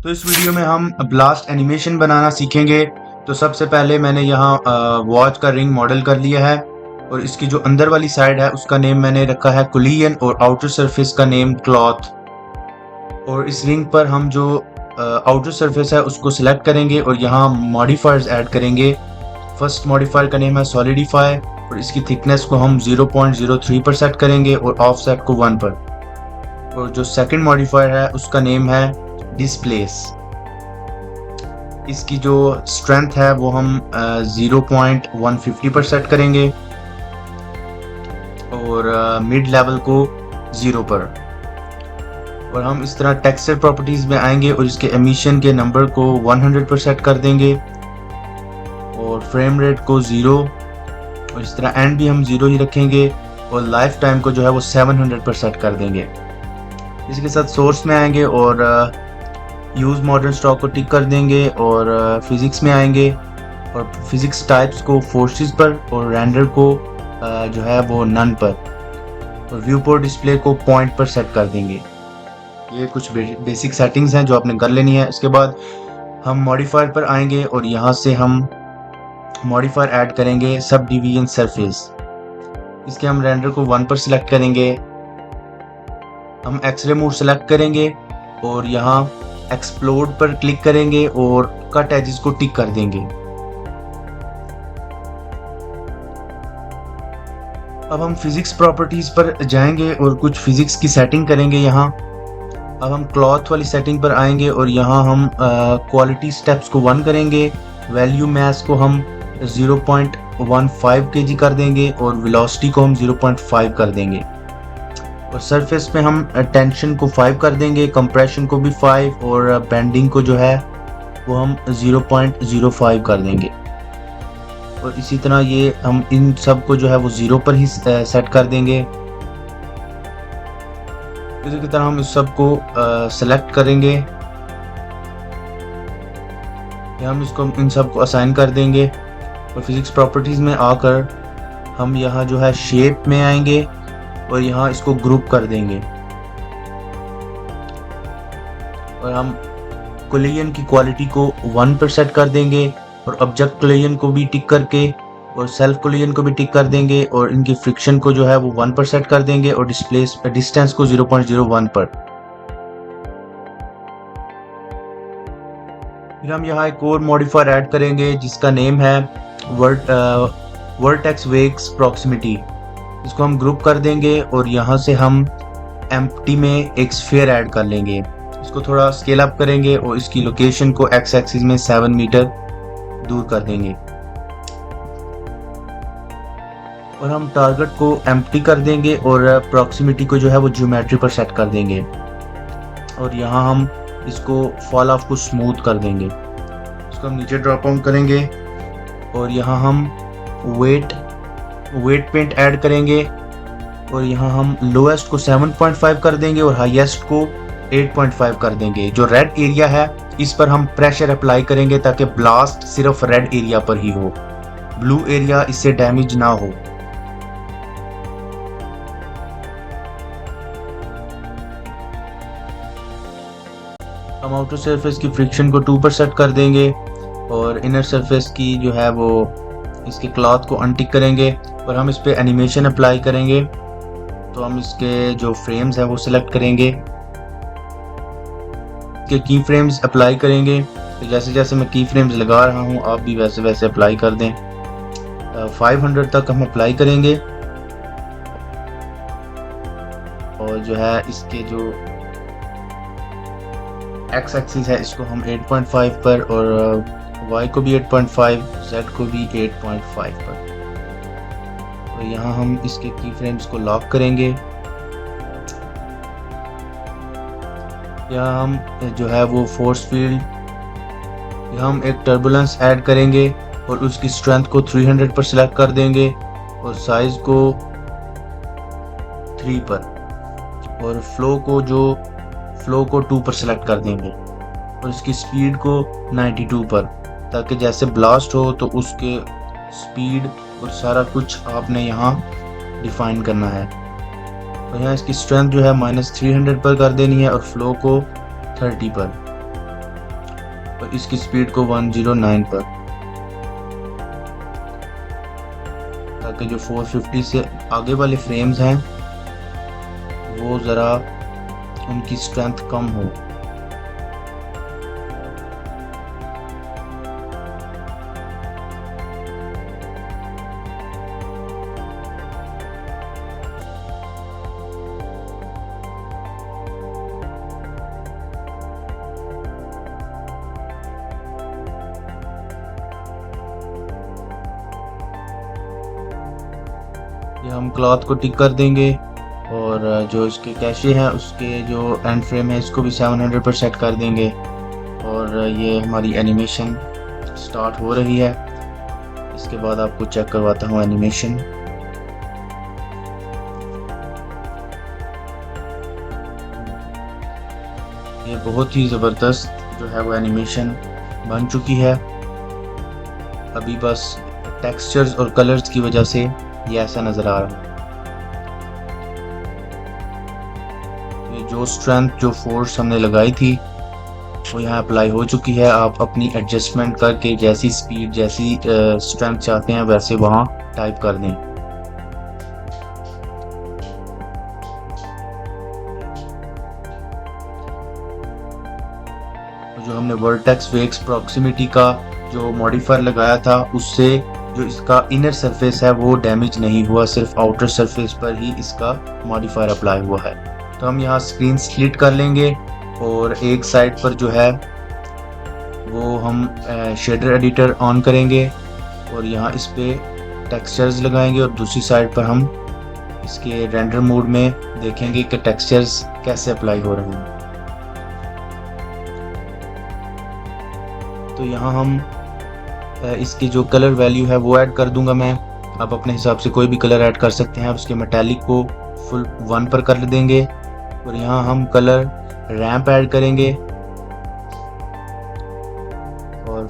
तो इस वीडियो में हम ब्लास्ट एनिमेशन बनाना सीखेंगे। तो सबसे पहले मैंने यहाँ वॉच का रिंग मॉडल कर लिया है और इसकी जो अंदर वाली साइड है उसका नेम मैंने रखा है कुलियन और आउटर सरफेस का नेम क्लॉथ। और इस रिंग पर हम जो आउटर सरफेस है उसको सिलेक्ट करेंगे और यहाँ मॉडिफायर्स ऐड करेंगे। फर्स्ट मॉडिफायर का नेम है सॉलिडिफाई और इसकी थिकनेस को हम 0.03 पर सेट करेंगे और ऑफसेट को 1 पर। और जो सेकंड मॉडिफायर है उसका नेम है डिस्प्लेस। इसकी जो स्ट्रेंथ है वो हम 0.150 पर सेट करेंगे और मिड लेवल को 0 पर। और हम इस तरह टेक्सचर प्रॉपर्टीज में आएंगे और इसके एमिशन के नंबर को 100 पर सेट कर देंगे और फ्रेम रेट को 0 और इस तरह एंड भी हम 0 ही रखेंगे और लाइफ टाइम को जो है वो 700 पर सेट कर देंगे। इसके साथ सोर्स में आएंगे और यूज मॉडर्न स्टॉक को टिक कर देंगे और फिजिक्स में आएंगे और फिजिक्स टाइप्स को फोर्सेस पर और रेंडर को जो है वो नन पर और व्यू पोर्ट डिस्प्ले को पॉइंट पर सेट कर देंगे। ये कुछ बेसिक सेटिंग्स हैं जो आपने कर लेनी है। इसके बाद हम मॉडिफायर पर आएंगे और यहाँ से हम मॉडिफायर ऐड करेंगे सब डिवीजन सरफेस। इसके हम रेंडर को 1 पर सिलेक्ट करेंगे। हम एक्सरे मोड सेलेक्ट करेंगे और यहाँ एक्सप्लोड पर क्लिक करेंगे और कट एजेस को टिक कर देंगे। अब हम फिजिक्स प्रॉपर्टीज पर जाएंगे और कुछ फिजिक्स की सेटिंग करेंगे। यहाँ अब हम क्लॉथ वाली सेटिंग पर आएंगे और यहाँ हम क्वालिटी स्टेप्स को 1 करेंगे। वैल्यू मैस को हम 0.15 kg कर देंगे और वेलोसिटी को हम 0.5 कर देंगे और सरफेस पे हम टेंशन को 5 कर देंगे, कंप्रेशन को भी 5 और बेंडिंग को जो है वो हम 0.05 कर देंगे। और इसी तरह ये हम इन सब को जो है वो 0 पर ही सेट कर देंगे। इसी की तरह हम इस सब को सेलेक्ट करेंगे। हम इसको इन सब को असाइन कर देंगे और फिजिक्स प्रॉपर्टीज में आकर हम यहाँ जो है शेप में आएंगे और यहाँ इसको ग्रुप कर देंगे और हम कोलिजन की क्वालिटी को 1 पर सेट कर देंगे और ऑब्जेक्ट कोलिजन को भी टिक करके और सेल्फ कोलिजन को भी टिक कर देंगे और इनकी फ्रिक्शन को जो है वो 1 पर सेट कर देंगे और डिस्टेंस को 0.01 पर। फिर हम यहाँ एक और मॉडिफायर ऐड करेंगे जिसका नेम है वर्टेक्स वेक्स प्रॉक्सिमिटी। इसको हम ग्रुप कर देंगे और यहाँ से हम एम्प्टी में एक स्फीयर ऐड कर लेंगे। इसको थोड़ा स्केल अप करेंगे और इसकी लोकेशन को एक्स एक्सिस में 7 मीटर दूर कर देंगे और हम टारगेट को एम्प्टी कर देंगे और प्रॉक्सिमिटी को जो है वो ज्योमेट्री पर सेट कर देंगे और यहाँ हम इसको फॉल ऑफ को स्मूथ कर देंगे। इसको हम नीचे ड्रॉप डाउन करेंगे और यहाँ हम वेट पेंट ऐड करेंगे और यहाँ हम लोएस्ट को 7.5 कर देंगे और हाईएस्ट को 8.5 कर देंगे। जो रेड एरिया है इस पर हम प्रेशर अप्लाई करेंगे ताकि ब्लास्ट सिर्फ रेड एरिया पर ही हो, ब्लू एरिया इससे डैमेज ना हो। हम आउटर सरफेस की फ्रिक्शन को 2 पर सेट कर देंगे और इनर सरफेस की जो है वो इसके क्लॉथ को अनटिक करेंगे और हम इस पे एनिमेशन अप्लाई करेंगे। तो हम इसके जो फ्रेम्स हैं वो सिलेक्ट करेंगे, इसके की फ्रेम्स अप्लाई करेंगे। तो जैसे जैसे मैं की फ्रेम्स लगा रहा हूँ आप भी वैसे वैसे अप्लाई कर दें। 500 तक हम अप्लाई करेंगे और जो है इसके जो एक्स एक्सिस है इसको हम 8.5 पर और y को भी 8.5, z को भी 8.5 पर। तो यहाँ हम इसके की फ्रेम्स को लॉक करेंगे। यहाँ हम जो है वो फोर्स फील्ड, यहाँ हम एक टर्बुलेंस ऐड करेंगे और उसकी स्ट्रेंथ को 300 पर सिलेक्ट कर देंगे और साइज को 3 पर और फ्लो को 2 पर सिलेक्ट कर देंगे और इसकी स्पीड को 92 पर, ताकि जैसे ब्लास्ट हो तो उसके स्पीड और सारा कुछ आपने यहाँ डिफाइन करना है। और यहाँ इसकी स्ट्रेंथ जो है -300 पर कर देनी है और फ्लो को 30 पर। इसकी स्पीड को 109 पर, ताकि जो 450 से आगे वाले फ्रेम्स हैं वो ज़रा उनकी स्ट्रेंथ कम हो। ये हम क्लॉथ को टिक कर देंगे और जो इसके कैशे हैं उसके जो एंड फ्रेम है इसको भी 700 पर सेट कर देंगे। और ये हमारी एनिमेशन स्टार्ट हो रही है। इसके बाद आपको चेक करवाता हूँ एनिमेशन। ये बहुत ही ज़बरदस्त जो है वो एनिमेशन बन चुकी है। अभी बस टेक्सचर्स और कलर्स की वजह से ये ऐसा नज़र आ रहा है। ये जो स्ट्रेंथ, जो फोर्स हमने लगाई थी वो यहाँ अप्लाई हो चुकी है। आप अपनी एडजस्टमेंट करके जैसी स्पीड, जैसी स्ट्रेंथ चाहते हैं वैसे वहाँ टाइप कर दें। जो हमने वर्टेक्स वेक्स प्रॉक्सिमिटी का जो मॉडिफायर लगाया था उससे जो इसका इनर सरफेस है वो डैमेज नहीं हुआ, सिर्फ आउटर सरफेस पर ही इसका मॉडिफायर अप्लाई हुआ है। तो हम यहाँ स्क्रीन स्प्लिट कर लेंगे और एक साइड पर जो है वो हम शेडर एडिटर ऑन करेंगे और यहाँ इस पे टेक्सचर्स लगाएंगे और दूसरी साइड पर हम इसके रेंडर मोड में देखेंगे कि टेक्सचर्स कैसे अप्लाई हो रहे हैं। तो यहाँ हम इसकी जो कलर वैल्यू है वो ऐड कर दूंगा मैं। आप अपने हिसाब से कोई भी कलर ऐड कर सकते हैं। आप उसके मेटालिक को फुल 1 पर कर देंगे और यहाँ हम कलर रैंप ऐड करेंगे और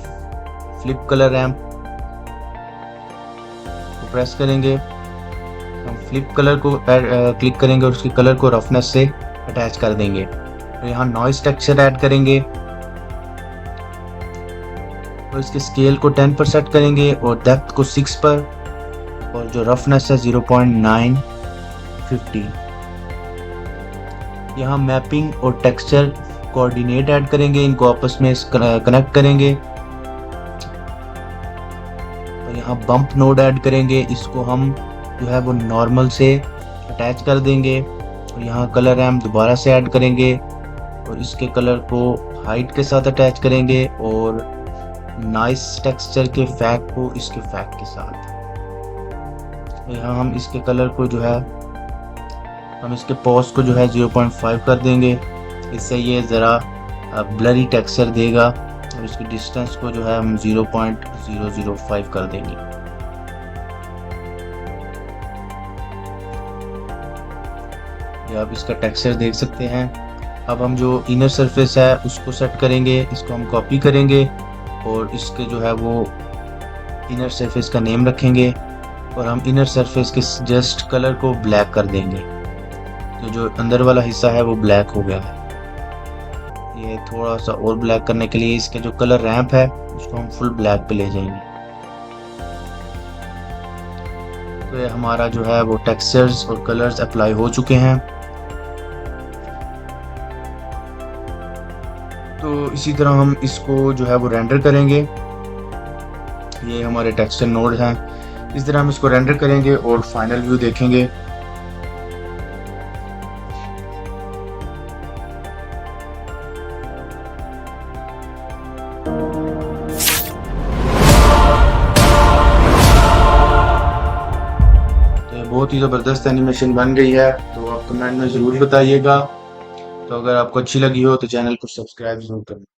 फ्लिप कलर रैंप को प्रेस करेंगे। हम फ्लिप कलर को क्लिक करेंगे और उसके कलर को रफनेस से अटैच कर देंगे। और यहाँ नॉइस टेक्सचर ऐड करेंगे और इसके स्केल को 10 पर सेट करेंगे और डेप्थ को 6 पर और जो रफनेस है 0.950। यहाँ मैपिंग और टेक्सचर कोऑर्डिनेट ऐड करेंगे, इनको आपस में कनेक्ट करेंगे और यहाँ बम्प नोड ऐड करेंगे। इसको हम जो है वो नॉर्मल से अटैच कर देंगे और यहाँ कलर रैम्प दोबारा से ऐड करेंगे और इसके कलर को हाइट के साथ अटैच करेंगे और नाइस टेक्सचर के फैक को इसके फैक के साथ। यहाँ हम इसके कलर को जो है हम इसके पॉज को जो है 0.5 कर देंगे। इससे ये ज़रा ब्लरी टेक्सचर देगा और इसकी डिस्टेंस को जो है हम 0.005 कर देंगे। ये आप इसका टेक्सचर देख सकते हैं। अब हम जो इनर सरफेस है उसको सेट करेंगे। इसको हम कॉपी करेंगे और इसके जो है वो इनर सरफेस का नेम रखेंगे और हम इनर सरफेस के जस्ट कलर को ब्लैक कर देंगे। तो जो अंदर वाला हिस्सा है वो ब्लैक हो गया है। ये थोड़ा सा और ब्लैक करने के लिए इसके जो कलर रैंप है उसको हम फुल ब्लैक पे ले जाएंगे। तो ये हमारा जो है वो टेक्सचर्स और कलर्स अप्लाई हो चुके हैं। तो इसी तरह हम इसको जो है वो रेंडर करेंगे। ये हमारे टेक्सचर नोड हैं। इस तरह हम इसको रेंडर करेंगे और फाइनल व्यू देखेंगे। तो ये बहुत ही ज़बरदस्त एनिमेशन बन गई है। तो आप कमेंट में ज़रूर बताइएगा। तो अगर आपको अच्छी लगी हो तो चैनल को सब्सक्राइब जरूर करें।